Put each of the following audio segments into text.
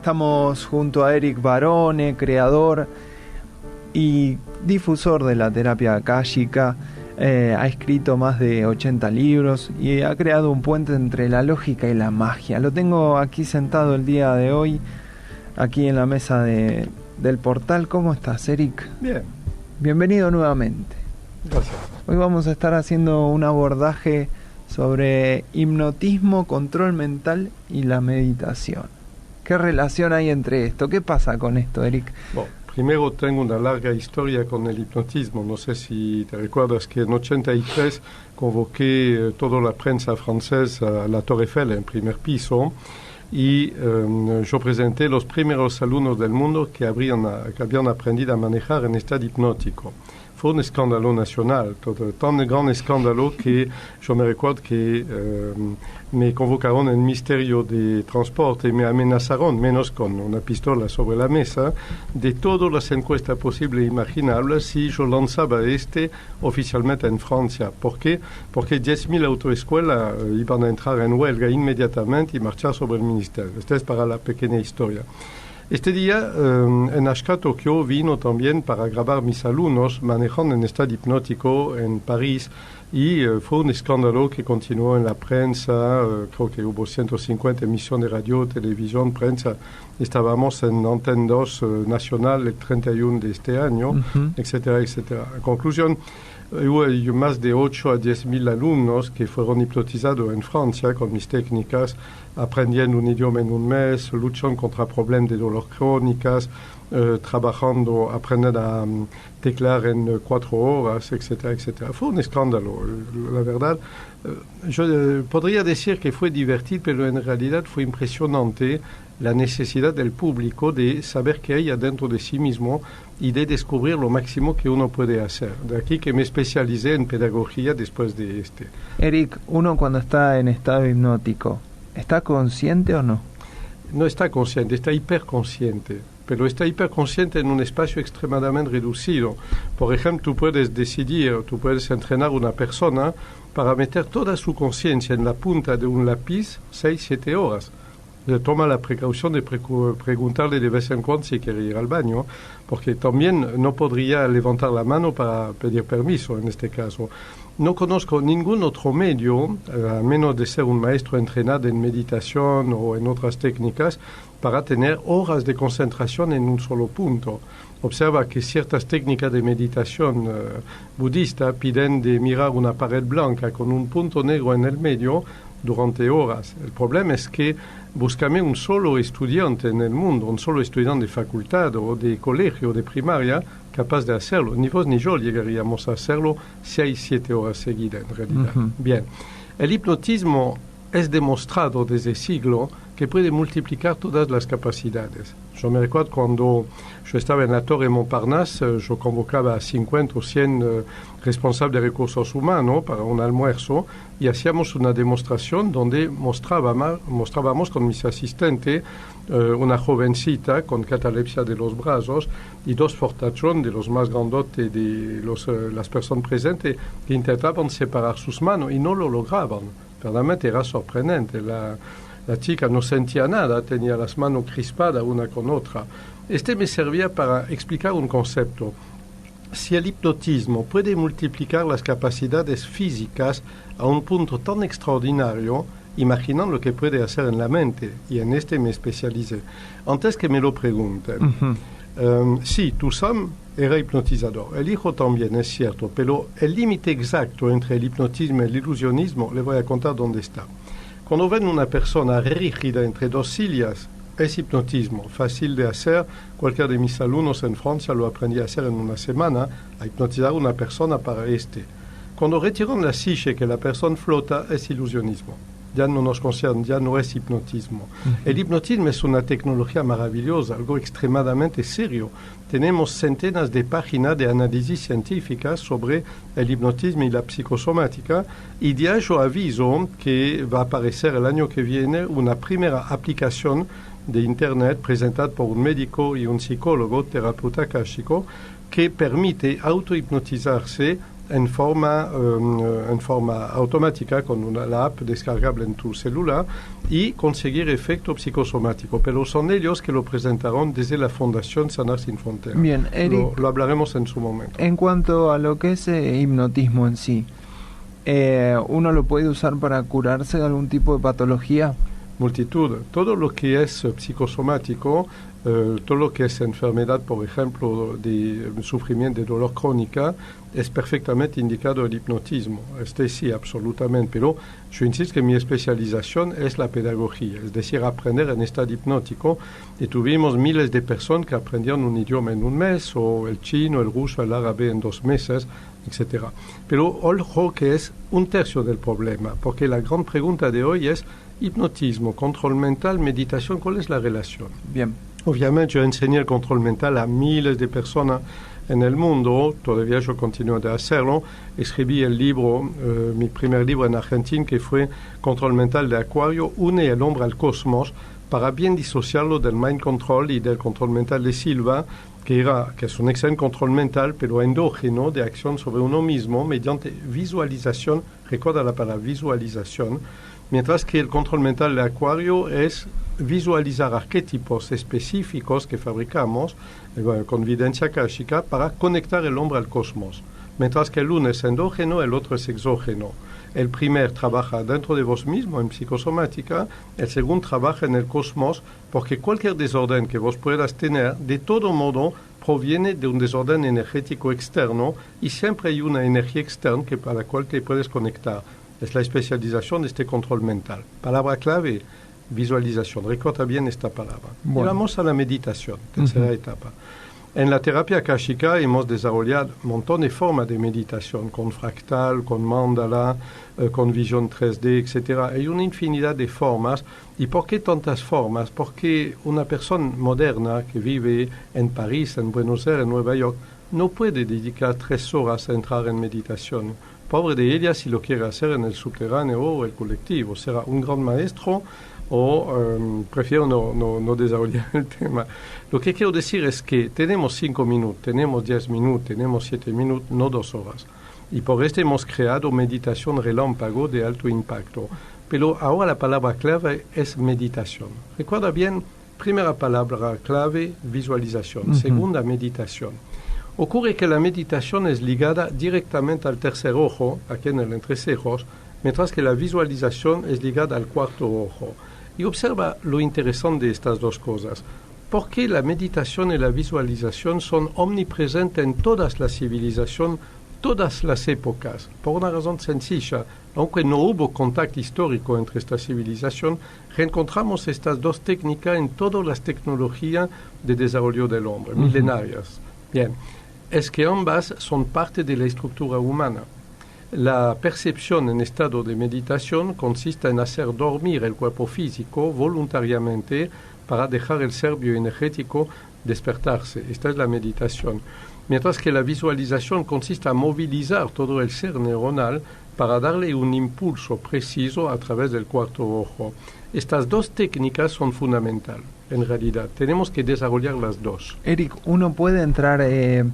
Estamos junto a Eric Barone, creador y difusor de la terapia akáshica. Ha escrito más de 80 libros y ha creado un puente entre la lógica y la magia. Lo tengo aquí sentado el día de hoy, aquí en la mesa del portal. ¿Cómo estás, Eric? Bien. Bienvenido nuevamente. Gracias. Hoy vamos a estar haciendo un abordaje sobre hipnotismo, control mental y la meditación. ¿Qué relación hay entre esto? ¿Qué pasa con esto, Eric? Bueno, primero tengo una larga historia con el hipnotismo. No sé si te recuerdas que en 83 convoqué toda la prensa francesa a la Torre Eiffel en primer piso y yo presenté los primeros alumnos del mundo que habían aprendido a manejar en estado hipnótico. Fue un escándalo nacional, tan gran escándalo que yo me recuerdo que me convocaron en el Ministerio de Transporte y me amenazaron, menos con una pistola sobre la mesa, de todas las encuestas posibles e imaginables si yo lanzaba oficialmente en Francia. ¿Por qué? Porque 10.000 autoescuelas iban a entrar en huelga inmediatamente y marchar sobre el ministerio. Esta es para la pequeña historia. Este día en Ashka, Tokio, vino también para grabar mis alumnos manejando en estado hipnótico en París y fue un escándalo que continuó en la prensa. Creo que hubo 150 emisiones de radio, televisión, prensa. Estábamos en Antenne 2 nacional el 31 de este año, etcétera, etcétera. En conclusión, hubo más de 8 a 10.000 alumnos que fueron hipnotizados en Francia con mis técnicas, aprendiendo un idioma en un mes, luchando contra problemas de dolor crónicas, trabajando, aprendiendo a teclar en 4 horas, etcétera, etcétera. Fue un escándalo, la verdad. Yo podría decir que fue divertido, pero en realidad fue impresionante la necesidad del público de saber qué hay adentro de sí mismo y de descubrir lo máximo que uno puede hacer. De aquí que me especialicé en pedagogía después de este. Eric, uno cuando está en estado hipnótico, ¿está consciente o no? No está consciente, está hiperconsciente. Pero está hiperconsciente en un espacio extremadamente reducido. Por ejemplo, tú puedes decidir, tú puedes entrenar a una persona para meter toda su conciencia en la punta de un lápiz 6-7 horas. Toma la precaución de preguntarle de vez en cuando si quiere ir al baño, porque también no podría levantar la mano para pedir permiso en este caso. No conozco ningún otro medio, a menos de ser un maestro entrenado en meditación o en otras técnicas, para tener horas de concentración en un solo punto. Observa que ciertas técnicas de meditación budista piden de mirar una pared blanca con un punto negro en el medio durante horas. El problema es que búscame un solo estudiante en el mundo, un solo estudiante de facultad o de colegio o de primaria capaz de hacerlo. Ni vos ni yo llegaríamos a hacerlo 6-7 horas seguidas en realidad. Bien, el hipnotismo es demostrado desde siglo que puede multiplicar todas las capacidades. Yo me recuerdo cuando yo estaba en la Torre Montparnasse, yo convocaba a 50 o 100 responsables de recursos humanos para un almuerzo y hacíamos una demostración donde mostrábamos con mis asistentes una jovencita con catalepsia de los brazos y 2 fortachones de los más grandotes de las personas presentes que intentaban separar sus manos y no lo lograban. Verdaderamente era sorprendente. La chica no sentía nada, tenía las manos crispadas una con otra. Me servía para explicar un concepto. Si el hipnotismo puede multiplicar las capacidades físicas a un punto tan extraordinario, imaginan lo que puede hacer en la mente. Y en me especialicé. Antes que me lo pregunten, sí, tu Sam era hipnotizador. El hijo también, es cierto, pero el límite exacto entre el hipnotismo y el ilusionismo, le voy a contar dónde está. Cuando ven una persona rígida entre 2 sillas, es hipnotismo, fácil de hacer. Cualquiera de mis alumnos en Francia lo aprendí a hacer en una semana, a hipnotizar a una persona para Cuando retiran la silla que la persona flota, es ilusionismo. Ya no nos concierne, ya no es hipnotismo. El hipnotismo es una tecnología maravillosa, algo extremadamente serio. Tenemos centenas de páginas de análisis científicas sobre el hipnotismo y la psicosomática, y de yo aviso que va a aparecer el año que viene una primera aplicación de Internet presentada por un médico y un psicólogo, terapeuta akáshico, que permite autohipnotizarse en forma automática con la app descargable en tu celular y conseguir efecto psicosomático. Pero son ellos que lo presentaron desde la Fundación Sanar Sin Fronteras. Bien, Eric, lo hablaremos en su momento. En cuanto a lo que es hipnotismo en sí, ¿uno lo puede usar para curarse de algún tipo de patología? Multitud. Todo lo que es psicosomático, todo lo que es enfermedad, por ejemplo, de sufrimiento de dolor crónica, es perfectamente indicado el hipnotismo. Sí, absolutamente. Pero yo insisto que mi especialización es la pedagogía, es decir, aprender en estado hipnótico. Y tuvimos miles de personas que aprendieron un idioma en un mes, o el chino, el ruso, el árabe en 2 meses, etc. Pero ojo que es 1/3 del problema, porque la gran pregunta de hoy es hipnotismo, control mental, meditación, ¿cuál es la relación? Bien. Obviamente yo enseñé el control mental a miles de personas en el mundo, todavía yo continúo de hacerlo. Escribí el libro, mi primer libro en Argentina, que fue Control Mental de Acuario, une el hombre al cosmos, para bien disociarlo del mind control y del control mental de Silva, que es un excelente control mental, pero endógeno, de acción sobre uno mismo, mediante visualización, recuerda la palabra visualización, mientras que el control mental de Acuario es visualizar arquetipos específicos que fabricamos con evidencia akáshica para conectar el hombre al cosmos. Mientras que el uno es endógeno, el otro es exógeno. El primer trabaja dentro de vos mismo en psicosomática, el segundo trabaja en el cosmos, porque cualquier desorden que vos puedas tener, de todo modo, proviene de un desorden energético externo y siempre hay una energía externa para la cual te puedes conectar. Es la especialización de este control mental. Palabra clave, visualización. Recuerda bien esta palabra. Bueno. Y vamos a la meditación, tercera etapa. En la terapia akáshica hemos desarrollado un montón de formas de meditación, con fractal, con mandala, con visión 3D, etc. Hay una infinidad de formas. ¿Y por qué tantas formas? Porque una persona moderna que vive en París, en Buenos Aires, en Nueva York, no puede dedicar 3 horas a entrar en meditación. Pobre de ella si lo quiere hacer en el subterráneo o el colectivo. Será un gran maestro o prefiero no desarrollar el tema. Lo que quiero decir es que tenemos 5 minutos, tenemos 10 minutos, tenemos 7 minutos, no 2 horas. Y por esto hemos creado meditación relámpago de alto impacto. Pero ahora la palabra clave es meditación. Recuerda bien, primera palabra clave, visualización. Segunda, meditación. Ocurre que la meditación es ligada directamente al tercer ojo, aquí en el entrecejos, mientras que la visualización es ligada al cuarto ojo. Y observa lo interesante de estas dos cosas. ¿Por qué la meditación y la visualización son omnipresentes en todas las civilizaciones, todas las épocas? Por una razón sencilla. Aunque no hubo contacto histórico entre esta civilización, reencontramos estas dos técnicas en todas las tecnologías de desarrollo del hombre, milenarias. Bien, es que ambas son parte de la estructura humana. La percepción en estado de meditación consiste en hacer dormir el cuerpo físico voluntariamente para dejar el ser bioenergético despertarse. Esta es la meditación. Mientras que la visualización consiste en movilizar todo el ser neuronal para darle un impulso preciso a través del cuarto ojo. Estas dos técnicas son fundamentales, en realidad. Tenemos que desarrollar las dos. Eric, ¿uno puede entrar en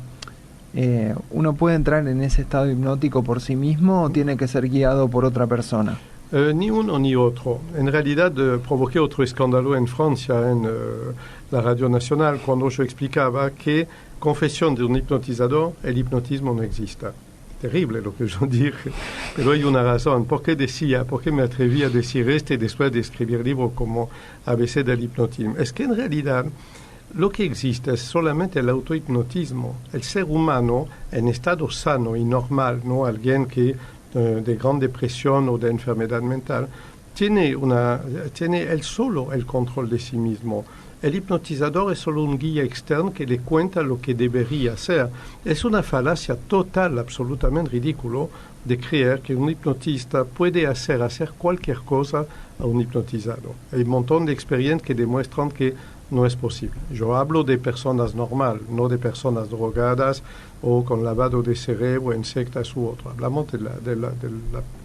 ese estado hipnótico por sí mismo o tiene que ser guiado por otra persona? Ni uno ni otro. En realidad provoqué otro escándalo en Francia, en la Radio Nacional, cuando yo explicaba que, confesión de un hipnotizador, el hipnotismo no existe. Terrible lo que yo dije, pero hay una razón. ¿Por qué me atreví a decir esto después de escribir libros como ABC del hipnotismo? Es que en realidad lo que existe es solamente el autohipnotismo. El ser humano en estado sano y normal, no alguien que de gran depresión o de enfermedad mental, tiene él solo el control de sí mismo. El hipnotizador es solo un guía externo que le cuenta lo que debería hacer. Es una falacia total, absolutamente ridículo, de creer que un hipnotista puede hacer cualquier cosa a un hipnotizado. Hay un montón de experiencias que demuestran que no es posible. Yo hablo de personas normales, no de personas drogadas o con lavado de cerebro en sectas u otro. Hablamos de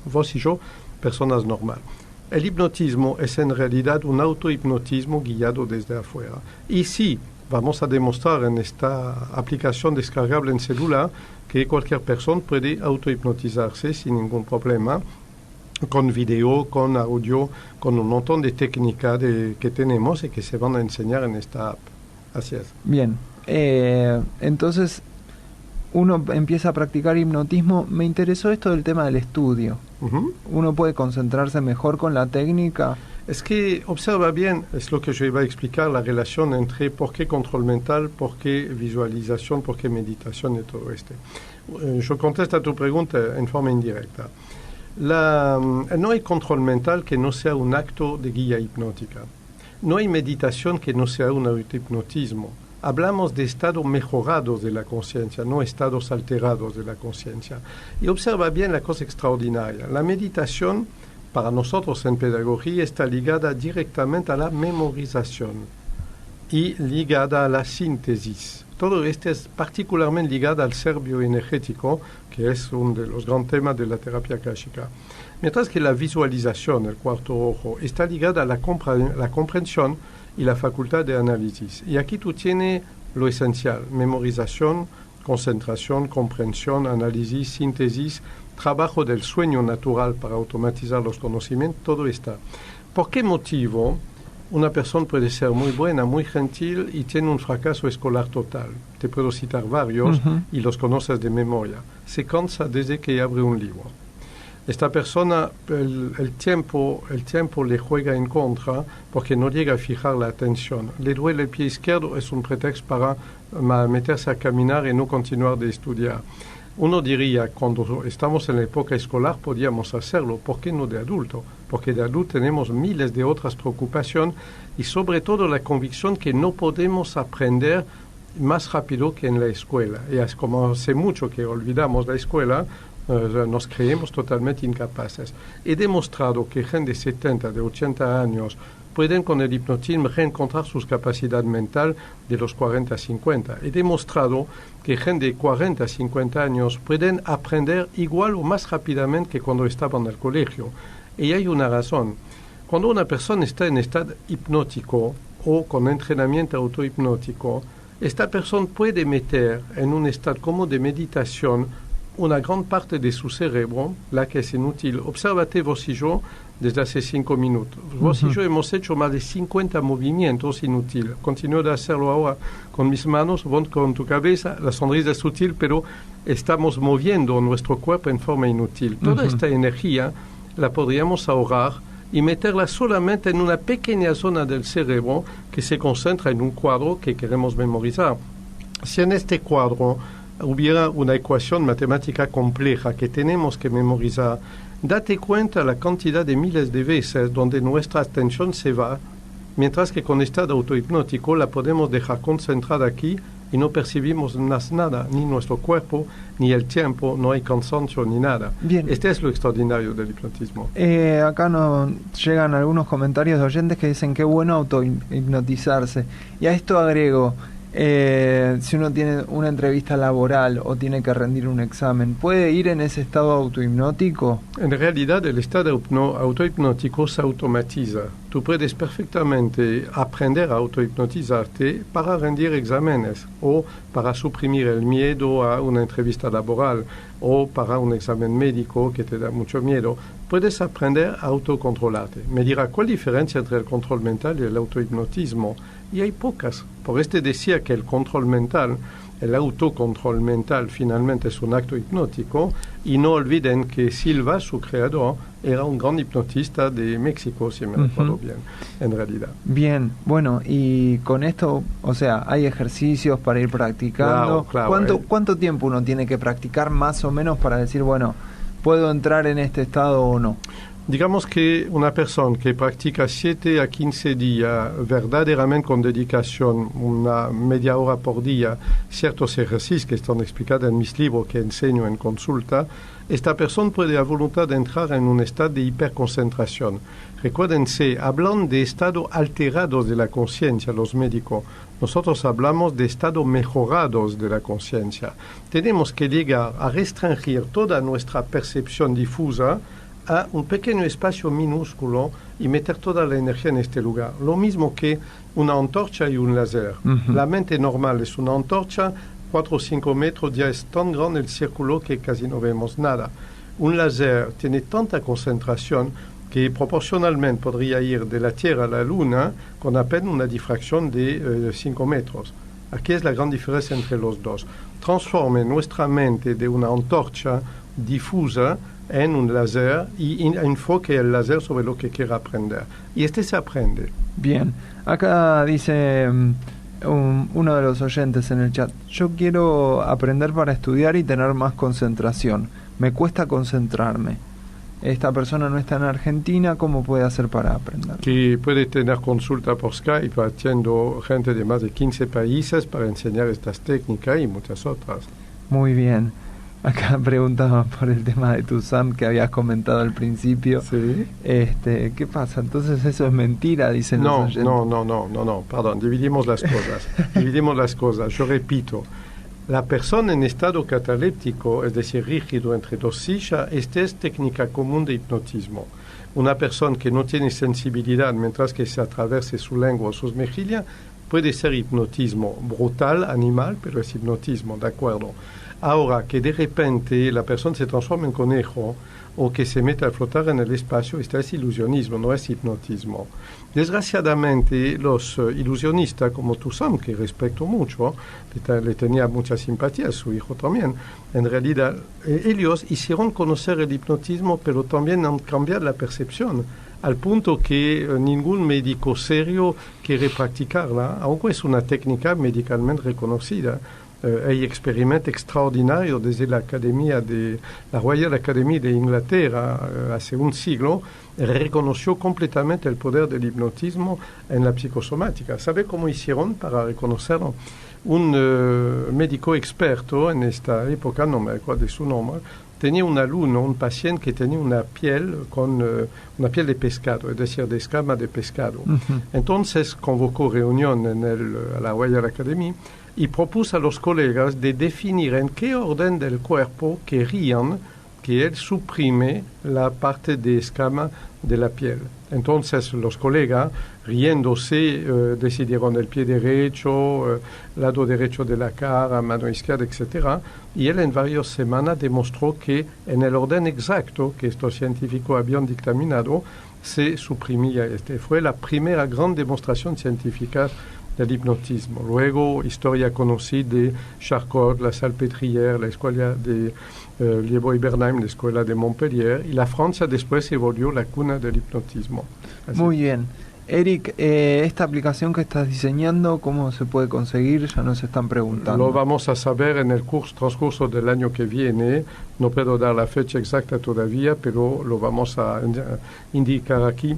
vos y yo, personas normales. El hipnotismo es en realidad un autohipnotismo guiado desde afuera. Y sí, vamos a demostrar en esta aplicación descargable en celular que cualquier persona puede autohipnotizarse sin ningún problema, con video, con audio, con un montón de técnicas que tenemos y que se van a enseñar en esta app. Así es. Bien, entonces uno empieza a practicar hipnotismo. Me interesó esto del tema del estudio. Uno puede concentrarse mejor con la técnica. Es que observa bien, es lo que yo iba a explicar, la relación entre por qué control mental, por qué visualización, por qué meditación y todo esto. Yo contesto a tu pregunta en forma indirecta. No hay control mental que no sea un acto de guía hipnótica. No hay meditación que no sea un autohipnotismo. Hablamos de estados mejorados de la conciencia, no estados alterados de la conciencia. Y observa bien la cosa extraordinaria. La meditación, para nosotros en pedagogía, está ligada directamente a la memorización y ligada a la síntesis. Todo esto es particularmente ligado al ser bioenergético, que es uno de los grandes temas de la terapia akáshica. Mientras que la visualización, el cuarto ojo, está ligada a la comprensión y la facultad de análisis. Y aquí tú tienes lo esencial: memorización, concentración, comprensión, análisis, síntesis, trabajo del sueño natural para automatizar los conocimientos, todo está. ¿Por qué motivo una persona puede ser muy buena, muy gentil y tiene un fracaso escolar total? Te puedo citar varios y los conoces de memoria. Se cansa desde que abre un libro. Esta persona, el tiempo le juega en contra porque no llega a fijar la atención. Le duele el pie izquierdo, es un pretexto para meterse a caminar y no continuar de estudiar. Uno diría, cuando estamos en la época escolar podíamos hacerlo, ¿por qué no de adulto? Porque de adulto tenemos miles de otras preocupaciones y sobre todo la convicción que no podemos aprender más rápido que en la escuela. Y es como hace mucho que olvidamos la escuela, nos creemos totalmente incapaces. He demostrado que gente de 70, de 80 años pueden con el hipnotismo reencontrar sus capacidades mentales de los 40 a 50. He demostrado que gente de 40 a 50 años pueden aprender igual o más rápidamente que cuando estaban en el colegio. Y hay una razón. Cuando una persona está en estado hipnótico o con entrenamiento autohipnótico, esta persona puede meter en un estado como de meditación una gran parte de su cerebro, la que es inútil. Obsérvate vos y yo desde hace 5 minutos. Vos y yo hemos hecho más de 50 movimientos inútiles. Continúo de hacerlo ahora con mis manos, vos con tu cabeza. La sonrisa es sutil, pero estamos moviendo nuestro cuerpo en forma inútil. Toda esta energía la podríamos ahorrar y meterla solamente en una pequeña zona del cerebro que se concentra en un cuadro que queremos memorizar. Si en este cuadro hubiera una ecuación matemática compleja que tenemos que memorizar, date cuenta la cantidad de miles de veces donde nuestra atención se va, mientras que con estado autohipnótico la podemos dejar concentrada aquí y no percibimos nada, ni nuestro cuerpo, ni el tiempo, no hay cansancio ni nada. Bien. Este es lo extraordinario del hipnotismo. Acá nos llegan algunos comentarios de oyentes que dicen que bueno autohipnotizarse. Y a esto agrego, si uno tiene una entrevista laboral o tiene que rendir un examen, ¿puede ir en ese estado autohipnótico? En realidad el estado autohipnótico se automatiza. Tú puedes perfectamente aprender a autohipnotizarte para rendir exámenes o para suprimir el miedo a una entrevista laboral o para un examen médico que te da mucho miedo. Puedes aprender a autocontrolarte. Me dirá, ¿cuál diferencia entre el control mental y el autohipnotismo? Y hay pocas. Por este decía que el control mental, el autocontrol mental finalmente es un acto hipnótico, y no olviden que Silva, su creador, era un gran hipnotista de México, si me recuerdo bien, en realidad. Bien, bueno, y con esto, o sea, hay ejercicios para ir practicando. Claro, ¿Cuánto tiempo uno tiene que practicar más o menos para decir, bueno, puedo entrar en este estado o no? Digamos que una persona que practica 7 a 15 días verdaderamente con dedicación, una media hora por día, ciertos ejercicios que están explicados en mis libros que enseño en consulta, esta persona puede a voluntad entrar en un estado de hiperconcentración. Recuérdense, hablan de estados alterados de la conciencia los médicos. Nosotros hablamos de estados mejorados de la conciencia. Tenemos que llegar a restringir toda nuestra percepción difusa a un pequeño espacio minúsculo y meter toda la energía en este lugar. Lo mismo que una antorcha y un láser. La mente normal es una antorcha, 4 o 5 metros, ya es tan grande el círculo que casi no vemos nada. Un láser tiene tanta concentración que proporcionalmente podría ir de la Tierra a la Luna con apenas una difracción de 5 metros. Aquí es la gran diferencia entre los dos. Transforme nuestra mente de una antorcha difusa en un láser y enfoque el láser sobre lo que quiera aprender. Y se aprende. Bien, acá dice uno de los oyentes en el chat: yo quiero aprender para estudiar y tener más concentración. Me cuesta concentrarme. Esta persona no está en Argentina, ¿cómo puede hacer para aprender? Que puede tener consulta por Skype, atiendo gente de más de 15 países para enseñar estas técnicas y muchas otras. Muy bien. Acá preguntaban por el tema de tu SAM que habías comentado al principio. Sí. ¿Qué pasa? Entonces eso es mentira, dicen los oyentes. No, perdón, dividimos las cosas. Yo repito, la persona en estado cataléptico, es decir, rígido entre dos sillas, esta es técnica común de hipnotismo. Una persona que no tiene sensibilidad mientras que se atravese su lengua o sus mejillas, puede ser hipnotismo brutal, animal, pero es hipnotismo, ¿de acuerdo? Ahora, que de repente la persona se transforma en conejo o que se mete a flotar en el espacio, esto es ilusionismo, no es hipnotismo. Desgraciadamente, los ilusionistas, como tú, Sam, que respeto mucho, le tenía mucha simpatía, su hijo también, en realidad, ellos hicieron conocer el hipnotismo, pero también han cambiado la percepción, al punto que ningún médico serio quiere practicarla, aunque es una técnica médicamente reconocida. Hay experimentos extraordinarios desde la Royal Academy de Inglaterra hace un siglo, reconoció completamente el poder del hipnotismo en la psicosomática. ¿Sabe cómo hicieron para reconocerlo? Un médico experto en esta época, no me acuerdo de su nombre, tenía un alumno, un paciente que tenía una piel una piel de pescado, es decir, de escama de pescado. Entonces convocó reunión a la Royal Academy y propuso a los colegas de definir en qué orden del cuerpo querían que él suprime la parte de escama de la piel. Entonces los colegas, riéndose, decidieron el pie derecho, lado derecho de la cara, mano izquierda, etc. Y él en varias semanas demostró que en el orden exacto que estos científicos habían dictaminado, se suprimía este. Fue la primera gran demostración científica del hipnotismo. Luego, historia conocida de Charcot, la Salpêtrière, la escuela de Liévaux-Bernheim, la escuela de Montpellier, y la Francia después se volvió la cuna del hipnotismo. Así. Muy bien. Eric, esta aplicación que estás diseñando, ¿cómo se puede conseguir? Ya nos están preguntando. Lo vamos a saber en el transcurso del año que viene. No puedo dar la fecha exacta todavía, pero lo vamos a indicar aquí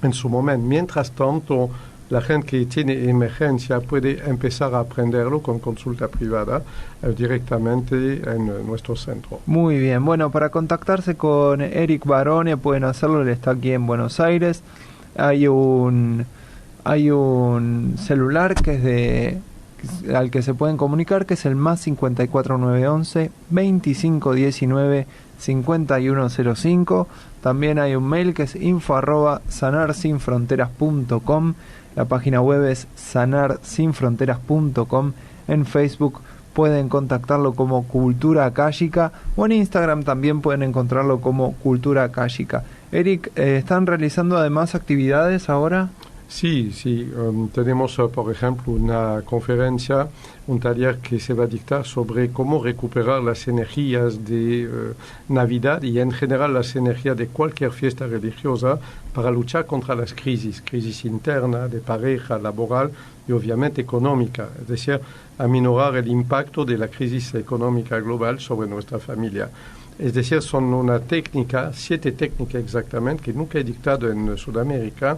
en su momento. Mientras tanto, la gente que tiene emergencia puede empezar a aprenderlo con consulta privada directamente en nuestro centro. Muy bien. Bueno, para contactarse con Eric Barone pueden hacerlo. Él está aquí en Buenos Aires. Hay un celular que es al que se pueden comunicar, que es el más 54911 2519 5105. También hay un mail que es info@sanarsinfronteras.com. La página web es sanarsinfronteras.com. En Facebook pueden contactarlo como Cultura Akáshica, o en Instagram también pueden encontrarlo como Cultura Akáshica. Eric, ¿están realizando además actividades ahora? Sí, tenemos por ejemplo una conferencia, un taller que se va a dictar sobre cómo recuperar las energías de Navidad y en general las energías de cualquier fiesta religiosa para luchar contra las crisis internas, de pareja, laboral y obviamente económica, es decir, aminorar el impacto de la crisis económica global sobre nuestra familia. Es decir, son una técnica, 7 técnicas exactamente, que nunca he dictado en Sudamérica,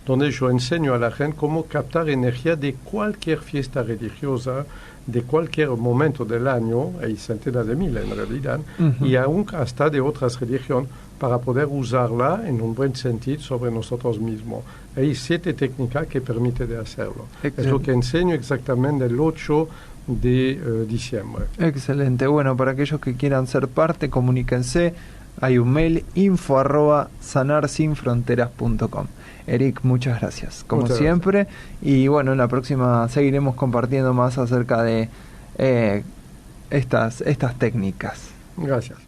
donde yo enseño a la gente cómo captar energía de cualquier fiesta religiosa, de cualquier momento del año, hay centenas de miles en realidad, y aún hasta de otras religiones, para poder usarla en un buen sentido sobre nosotros mismos. Hay 7 técnicas que permiten de hacerlo. Excelente. Es lo que enseño exactamente el 8 de diciembre. Excelente. Bueno, para aquellos que quieran ser parte, comuníquense hay un mail, info@sanarsinfronteras.com. Eric, muchas gracias, como muchas siempre. Y bueno, en la próxima seguiremos compartiendo más acerca de estas técnicas. Gracias.